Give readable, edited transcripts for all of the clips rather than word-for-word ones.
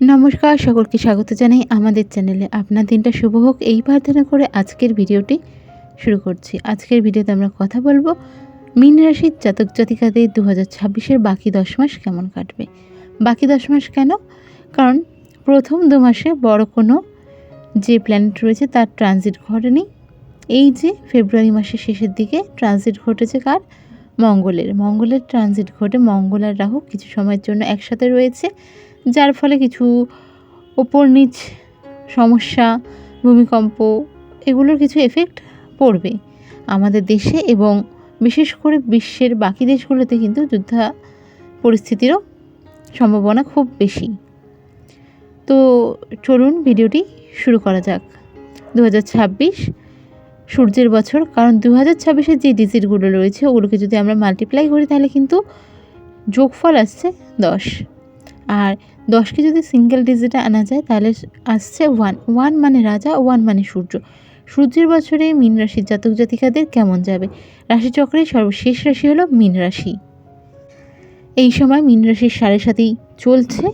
নমস্কার, সকলকে স্বাগত জানাই আমাদের চ্যানেলে। আপনার দিনটা শুভ হোক এই প্রার্থনা করে আজকের ভিডিওটি শুরু করছি। আজকের ভিডিওতে আমরা কথা বলবো মীন রাশির জাতক জাতিকাদের 2026-এর বাকি 10 মাস কেমন কাটবে। বাকি 10 মাস কেন? কারণ প্রথম 2 মাসে বড় কোনো যে প্ল্যানেট রয়েছে তার ট্রানজিট ঘটেনি। এই যে ফেব্রুয়ারি মাসের শেষের দিকে ট্রানজিট ঘটেছে কার? মঙ্গলের ট্রানজিট ঘটে মঙ্গল আর রাহু কিছু সময়ের জন্য একসাথে রয়েছে, যার ফলে কিছু ওপর নিচ সমস্যা, ভূমিকম্প এগুলোর কিছু এফেক্ট পড়বে আমাদের দেশে এবং বিশেষ করে বিশ্বের বাকি দেশগুলোতে কিন্তু যুদ্ধ পরিস্থিতিরও সম্ভাবনা খুব বেশি। তো চলুন ভিডিওটি শুরু করা যাক। 2026 সূর্যের বছর, কারণ 2026-এর যে ডিজিটগুলো রয়েছে ওগুলোকে যদি আমরা মাল্টিপ্লাই করি তাহলে কিন্তু যোগফল আসছে 10, আর 10কে যদি সিঙ্গেল ডিজিটে আনা যায় তাহলে আসছে 1 মানে রাজা, 1 মানে সূর্য। সূর্যের বছরে মীন রাশির জাতক জাতিকাদের কেমন যাবে? রাশিচক্রের সর্বশেষ রাশি হলো মীন রাশি। এই সময় মীন রাশির 7.5 চলছে,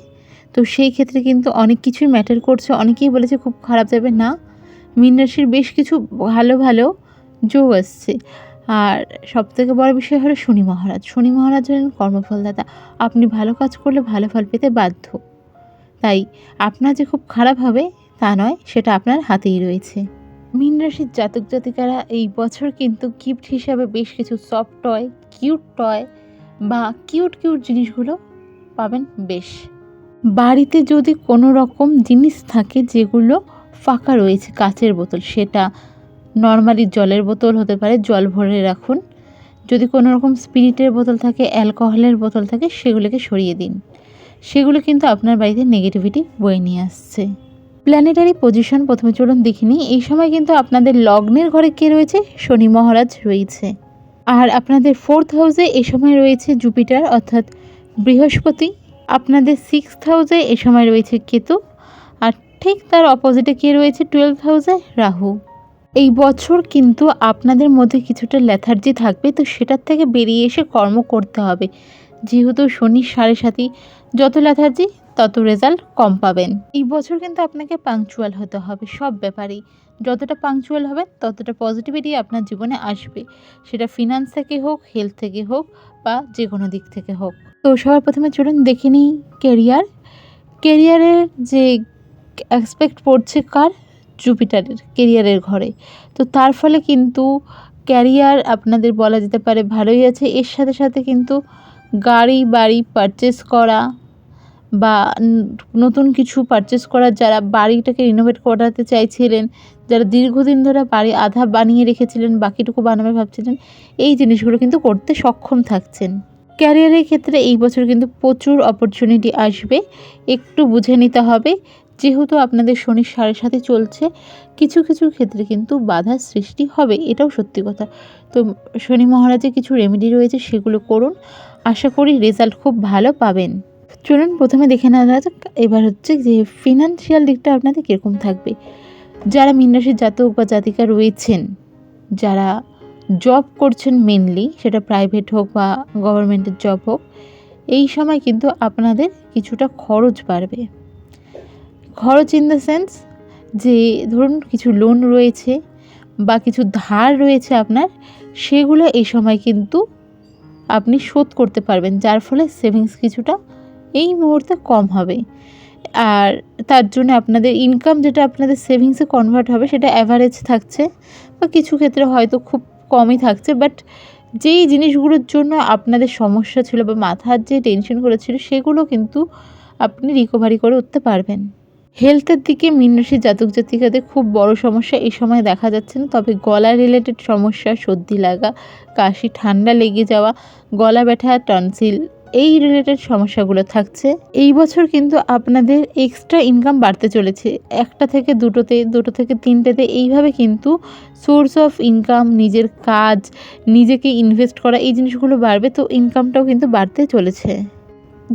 তো সেই ক্ষেত্রে কিন্তু অনেক কিছুই ম্যাটার করছে। অনেকেই বলেছে খুব খারাপ যাবে, না, মীন রাশির বেশ কিছু ভালো ভালো যোগ আসছে। আর সবথেকে বড় বিষয় হলো শনি মহারাজ হলেন কর্মফলদাতা। আপনি ভালো কাজ করলে ভালো ফল পেতে বাধ্য। তাই আপনার যে খুব খারাপ হবে তা নয়, সেটা আপনার হাতেই রয়েছে। মীন রাশির জাতক জাতিকারা এই বছর কিন্তু গিফট হিসাবে বেশ কিছু সফট টয়, কিউট টয় বা কিউট জিনিসগুলো পাবেন বেশ। বাড়িতে যদি কোনো রকম জিনিস থাকে যেগুলো ফাঁকা রয়েছে, কাচের বোতল, সেটা নর্মালি জলের বোতল হতে পারে, জল ভরে রাখুন। যদি কোনো রকম স্পিরিটের বোতল থাকে, অ্যালকোহলের বোতল থাকে, সেগুলোকে সরিয়ে দিন। সেগুলো কিন্তু আপনার বাড়িতে নেগেটিভিটি বয়ে নিয়ে আসছে। প্ল্যানেটারি পজিশন প্রথমে চলুন দেখে নিই। এই সময় কিন্তু আপনাদের লগ্নের ঘরে কে রয়েছে? শনি মহারাজ রয়েছে। আর আপনাদের 4th হাউসে এই সময় রয়েছে জুপিটার অর্থাৎ বৃহস্পতি। আপনাদের 6th হাউসে এই সময় রয়েছে কেতু, আর ঠিক তার অপোজিটে কে রয়েছে? 12th হাউসে রাহু। এই বছর কিন্তু আপনাদের মধ্যে কিছুটা লেথার্জি থাকবে, তো সেটার থেকে বেরিয়ে এসে কর্ম করতে হবে। যেহেতু শনির 7.5, যত লেথার্জি তত রেজাল্ট কম পাবেন। এই বছর কিন্তু আপনাকে পাংচুয়াল হতে হবে সব ব্যাপারেই। যতটা পাংচুয়াল হবেন ততটা পজিটিভিটি আপনার জীবনে আসবে, সেটা ফিনান্স থেকে হোক, হেলথ থেকে হোক বা যে কোনো দিক থেকে হোক। তো সবার প্রথমে চলুন দেখে নিই কেরিয়ারের যে অ্যাসপেক্ট পড়ছে কার? জুপিটারের কেরিয়ারের ঘরে। তো তার ফলে কিন্তু ক্যারিয়ার আপনাদের বলা যেতে পারে ভালোই আছে। এর সাথে সাথে কিন্তু গাড়ি বাড়ি পারচেস করা বা নতুন কিছু পারচেস করা, যারা বাড়িটাকে রিনোভেট করাতে চাইছিলেন, যারা দীর্ঘদিন ধরে বাড়ি আধা বানিয়ে রেখেছিলেন, বাকিটুকু বানাবে ভাবছিলেন, এই জিনিসগুলো কিন্তু করতে সক্ষম থাকছেন। ক্যারিয়ারের ক্ষেত্রে এই বছর কিন্তু প্রচুর অপরচুনিটি আসবে, একটু বুঝে নিতে হবে। যেহেতু আপনাদের শনির 7.5 চলছে, কিছু ক্ষেত্রে কিন্তু বাধার সৃষ্টি হবে, এটাও সত্যি কথা। তো শনি মহারাজের কিছু রেমেডি রয়েছে, সেগুলো করুন, আশা করি রেজাল্ট খুব ভালো পাবেন। চলুন প্রথমে দেখে নেওয়া যাক এবার হচ্ছে যে ফিনান্সিয়াল দিকটা আপনাদের কীরকম থাকবে। যারা মীন রাশির জাতক বা জাতিকা রয়েছেন, যারা জব করছেন মেনলি, সেটা প্রাইভেট হোক বা গভর্নমেন্টের জব হোক, এই সময় কিন্তু আপনাদের কিছুটা খরচ বাড়বে। খরচ ইন দ্য সেন্স যে ধরুন কিছু লোন রয়েছে বা কিছু ধার রয়েছে আপনার, সেগুলো এই সময় কিন্তু আপনি শোধ করতে পারবেন, যার ফলে সেভিংস কিছুটা এই মুহূর্তে কম হবে। আর তার জন্য আপনাদের ইনকাম যেটা আপনাদের সেভিংসে কনভার্ট হবে সেটা অ্যাভারেজ থাকছে বা কিছু ক্ষেত্রে হয়তো খুব কমই থাকছে, বাট যেই জিনিসগুলোর জন্য আপনাদের সমস্যা ছিল বা মাথার যে টেনশনগুলো ছিল সেগুলো কিন্তু আপনি রিকভারি করে উঠতে পারবেন। হেলথের দিকে মীন রাশির জাতক জাতিকাদের খুব বড় সমস্যা এই সময় দেখা যাচ্ছে না, তবে গলা রিলেটেড সমস্যা, সর্দি লাগা, কাশি, ঠান্ডা লেগে যাওয়া, গলা ব্যথা, টনসিল, এই রিলেটেড সমস্যাগুলো থাকছে। এই বছর কিন্তু আপনাদের এক্সট্রা ইনকাম বাড়তে চলেছে, 1টা থেকে 2টোতে, 2টো থেকে 3টেতে, এইভাবে কিন্তু সোর্স অফ ইনকাম, নিজের কাজ, নিজেকে ইনভেস্ট করা, এই জিনিসগুলো বাড়বে। তো ইনকামটাও কিন্তু বাড়তে চলেছে।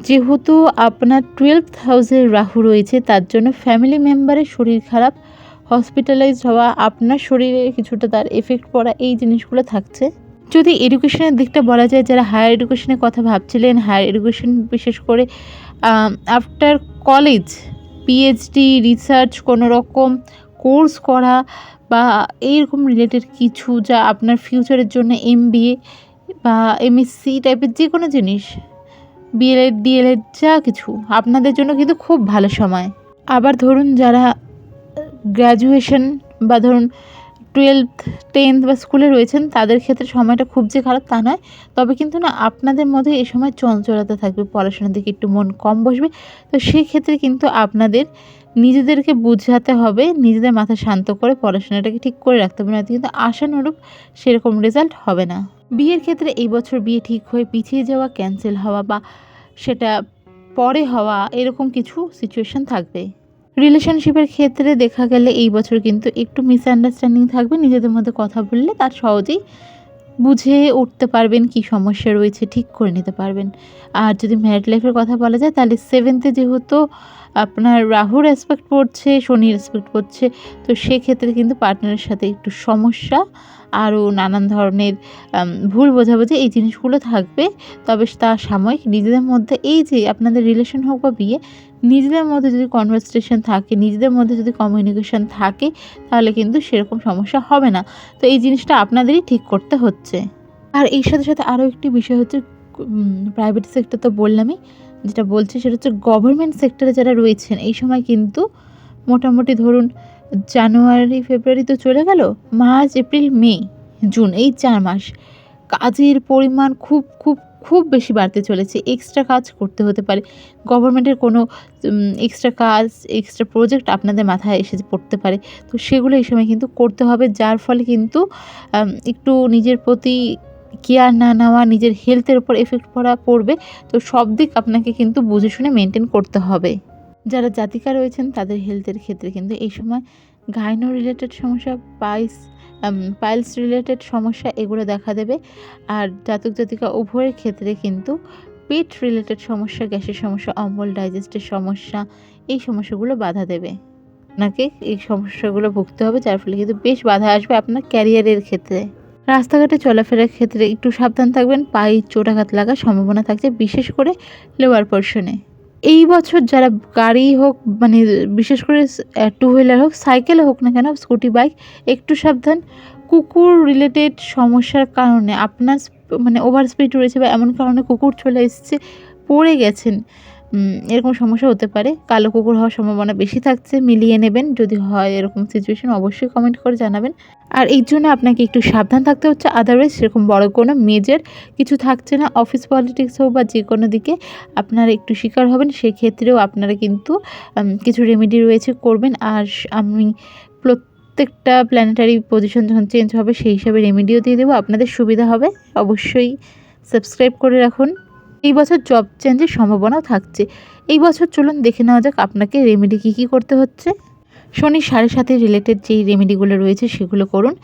যেহেতু আপনার 12th হাউসে রাহু রয়েছে, তার জন্য ফ্যামিলি মেম্বারের শরীর খারাপ, হসপিটালাইজড হওয়া, আপনার শরীরে কিছুটা তার এফেক্ট পড়া, এই জিনিসগুলো থাকছে। যদি এডুকেশনের দিকটা বলা যায়, যারা হায়ার এডুকেশনের কথা ভাবছিলেন, হায়ার এডুকেশন বিশেষ করে আফটার কলেজ পিএইচডি, রিসার্চ, কোনো রকম কোর্স করা বা এইরকম রিলেটেড কিছু, যা আপনার ফিউচারের জন্য এমবিএ বা এমএসসি টাইপের যে কোনো জিনিস, বিএলএড, ডিএলএড, যা কিছু আপনাদের জন্য কিন্তু খুব ভালো সময়। আবার ধরুন যারা গ্র্যাজুয়েশন বা ধরুন 12th 10th বা স্কুলে রয়েছেন, তাদের ক্ষেত্রে সময়টা খুব যে খারাপ তা নয়, তবে কিন্তু না আপনাদের মধ্যে এই সময় চঞ্চলতা থাকবে, পড়াশোনার দিকে একটু মন কম বসবে। তো সেক্ষেত্রে কিন্তু আপনাদের নিজেদেরকে বোঝাতে হবে, নিজেদের মাথা শান্ত করে পড়াশোনাটাকে ঠিক করে রাখতে হবে, না কিন্তু আশানুরূপ সেরকম রেজাল্ট হবে না। বিয়ের ক্ষেত্রে এই বছর বিয়ে ঠিক হয়ে পিছিয়ে যাওয়া, ক্যান্সেল হওয়া বা সেটা পরে হওয়া, এরকম কিছু সিচুয়েশান থাকবে। রিলেশনশিপের ক্ষেত্রে দেখা গেলে এই বছর কিন্তু একটু মিসআন্ডারস্ট্যান্ডিং থাকবে, নিজেদের মধ্যে কথা বললে তার সহজেই বুঝে উঠতে পারবেন, কি সমস্যা রয়েছে ঠিক করে নিতে পারবেন। আর যদি ম্যারিড লাইফের কথা বলা যায়, তাহলে 7th যেহেতু আপনার রাহুর অ্যাসপেক্ট পড়ছে, শনির অ্যাসপেক্ট পড়ছে, তো সেক্ষেত্রে কিন্তু পার্টনারের সাথে একটু সমস্যা, আরও নানান ধরনের ভুল বোঝাবুঝি এই জিনিসগুলো থাকবে। তবে তা সাময়িক। নিজেদের মধ্যে এই যে আপনাদের রিলেশন হোক বা বিয়ে, নিজেদের মধ্যে যদি কনভারসেশন থাকে, নিজেদের মধ্যে যদি কমিউনিকেশন থাকে, তাহলে কিন্তু সেরকম সমস্যা হবে না। তো এই জিনিসটা আপনাদেরই ঠিক করতে হচ্ছে। আর এর সাথে সাথে আরও একটি বিষয় হচ্ছে, প্রাইভেট সেক্টর তো বললামই, যেটা বলছি সেটা হচ্ছে গভর্নমেন্ট সেক্টরে যারা রয়েছেন এই সময় কিন্তু মোটামুটি ধরুন জানুয়ারি ফেব্রুয়ারি তো চলে গেল, মার্চ এপ্রিল মে জুন, এই 4 মাস কাজের পরিমাণ খুব খুব খুব বেশি বাড়তে চলেছে। এক্সট্রা কাজ করতে হতে পারে, গভর্নমেন্টের কোনো এক্সট্রা কাজ, এক্সট্রা প্রজেক্ট আপনাদের মাথায় এসে পড়তে পারে। তো সেগুলো এই সময় কিন্তু করতে হবে, যার ফলে কিন্তু একটু নিজের প্রতি কেয়ার না নেওয়া, নিজের হেলথের উপর এফেক্ট পড়বে। তো সব দিক আপনাকে কিন্তু বুঝে শুনে মেনটেন করতে হবে। যারা জাতিকা রয়েছেন তাদের হেলথের ক্ষেত্রে কিন্তু এই সময় গাইনো রিলেটেড সমস্যা, পাইলস রিলেটেড সমস্যা এগুলো দেখা দেবে। আর জাতক জাতিকা উভয়ের ক্ষেত্রে কিন্তু পেট রিলেটেড সমস্যা, গ্যাসের সমস্যা, অম্বল, ডাইজেস্টের সমস্যা, এই সমস্যাগুলো বাধা দেবে। আপনাকে এই সমস্যাগুলো ভুগতে হবে, যার ফলে কিন্তু বেশ বাধা আসবে আপনার ক্যারিয়ারের ক্ষেত্রে। রাস্তাঘাটে চলাফেরার ক্ষেত্রে একটু সাবধান থাকবেন, পায়ে চোটাঘাত লাগার সম্ভাবনা থাকছে, বিশেষ করে লোয়ার পোর্শনে। এই বছর যারা গাড়ি হোক, মানে বিশেষ করে টু হুইলার হোক, সাইকেলে হোক না কেন, স্কুটি, বাইক, একটু সাবধান। কুকুর রিলেটেড সমস্যার কারণে আপনার মানে ওভার স্পিড রয়েছে বা এমন কারণে কুকুর চলে এসছে, পড়ে গেছেন, এরকম সমস্যা হতে পারে। কালো কুকুর হওয়ার সম্ভাবনা বেশি থাকছে, মিলিয়ে নেবেন। যদি হয় এরকম সিচুয়েশন অবশ্যই কমেন্ট করে জানাবেন। আর এই জন্য আপনাকে একটু সাবধান থাকতে হচ্ছে, আদারওয়াইজ সেরকম বড় কোনো মেজর কিছু থাকছে না। অফিস পলিটিক্স হোক বা যে কোনো দিকে আপনারা একটু শিকার হবেন, সেক্ষেত্রেও আপনারা কিন্তু কিছু রেমেডি রয়েছে করবেন। আর আমি প্রত্যেকটা প্ল্যানেটারি পজিশন যখন চেঞ্জ হবে সেই হিসাবে রেমেডিও দিয়ে দেবো, আপনাদের সুবিধা হবে। অবশ্যই সাবস্ক্রাইব করে রাখুন। এই বছর জব চেঞ্জের সম্ভাবনাও থাকছে। এই বছর চলুন দেখে নেওয়া যাক আপনাকে রেমেডি কী কী করতে হচ্ছে। শনির 7.5 রিলেটেড যেই রেমেডিগুলো রয়েছে সেগুলো করুন।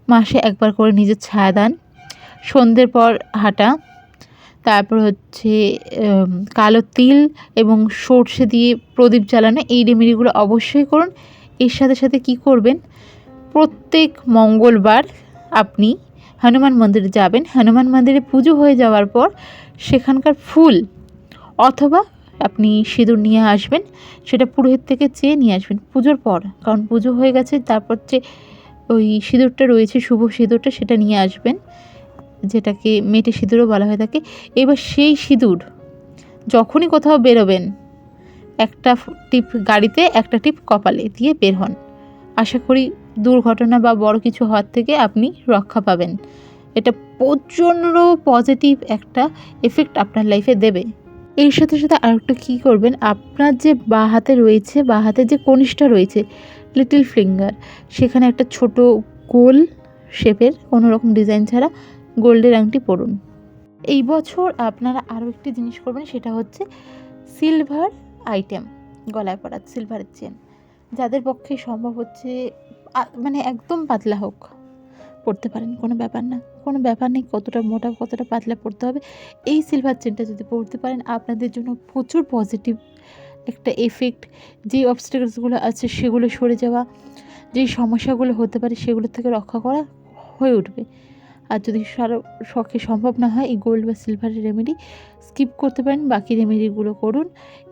মাসে একবার করে নিজের ছায়াদান, সন্ধ্যের পর হাঁটা, তারপর হচ্ছে কালো তিল এবং সর্ষে দিয়ে প্রদীপ জ্বালানো, এই রেমেডিগুলো অবশ্যই করুন। এর সাথে সাথে কী করবেন, প্রত্যেক মঙ্গলবার আপনি হনুমান মন্দিরে যাবেন। হনুমান মন্দিরে পুজো হয়ে যাওয়ার পর সেখানকার ফুল অথবা আপনি সিঁদুর নিয়ে আসবেন, সেটা পুরোহিত থেকে চেয়ে নিয়ে আসবেন পুজোর পর, কারণ পুজো হয়ে গেছে, তারপর যে ওই সিঁদুরটা রয়েছে, শুভ সিঁদুরটা, সেটা নিয়ে আসবেন, যেটাকে মেটে সিঁদুরও বলা হয়ে থাকে। এবার সেই সিঁদুর যখনই কোথাও বেরোবেন, একটা টিপ গাড়িতে, একটা টিপ কপালে দিয়ে বের হন। আশা করি দুর্ঘটনা বা বড় কিছু হওয়ার থেকে আপনি রক্ষা পাবেন। এটা প্রচণ্ড পজিটিভ একটা এফেক্ট আপনার লাইফে দেবে। এর সাথে সাথে আরেকটা কী করবেন, আপনার যে বাঁ হাতে রয়েছে, বাঁ হাতের যে কনিষ্ঠা রয়েছে, লিটল ফিঙ্গার, সেখানে একটা ছোট গোল শেপের, কোনো রকম ডিজাইন ছাড়া গোল্ডের আংটি পরুন। এই বছর আপনারা আরও একটি জিনিস করবেন, সেটা হচ্ছে সিলভার আইটেম, গলায় পরা সিলভারের চেন। যাদের পক্ষে সম্ভব হচ্ছে মানে একদম পাতলা হোক, পড়তে পারেন, কোনো ব্যাপার না, কোনো ব্যাপার নেই কতটা মোটা কতটা পাতলা পড়তে হবে। এই সিলভার চেনটা যদি পড়তে পারেন, আপনাদের জন্য প্রচুর পজিটিভ একটা এফেক্ট, যে অবস্টাকেলসগুলো আছে সেগুলো সরে যাওয়া, যেই সমস্যাগুলো হতে পারে সেগুলো থেকে রক্ষা করা হয়ে উঠবে। আর যদি শখে সম্ভব না হয় এই গোল্ড বা সিলভারের রেমেডি স্কিপ করতে পারেন, বাকি রেমেডিগুলো করুন।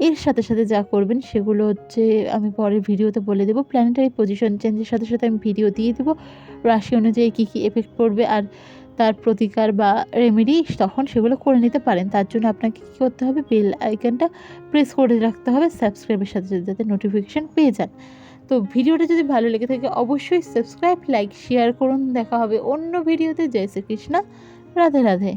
এর সাথে সাথে যা করবেন সেগুলো হচ্ছে আমি পরের ভিডিওতে বলে দেবো। প্ল্যানেটারি পজিশন চেঞ্জের সাথে সাথে আমি ভিডিও দিয়ে দেবো রাশি অনুযায়ী কী কী এফেক্ট পড়বে আর তার প্রতিকার বা রেমেডি, তখন সেগুলো করে নিতে পারেন। তার জন্য আপনাকে কী করতে হবে, বেল আইকনটা প্রেস করে রাখতে হবে সাবস্ক্রাইবের সাথে সাথে, যাতে নোটিফিকেশান পেয়ে যান। তো ভিডিওটা যদি ভালো লেগে থাকে অবশ্যই সাবস্ক্রাইব, লাইক, শেয়ার করুন। দেখা হবে অন্য ভিডিওতে। জয় শ্রীকৃষ্ণ, রাধে রাধে।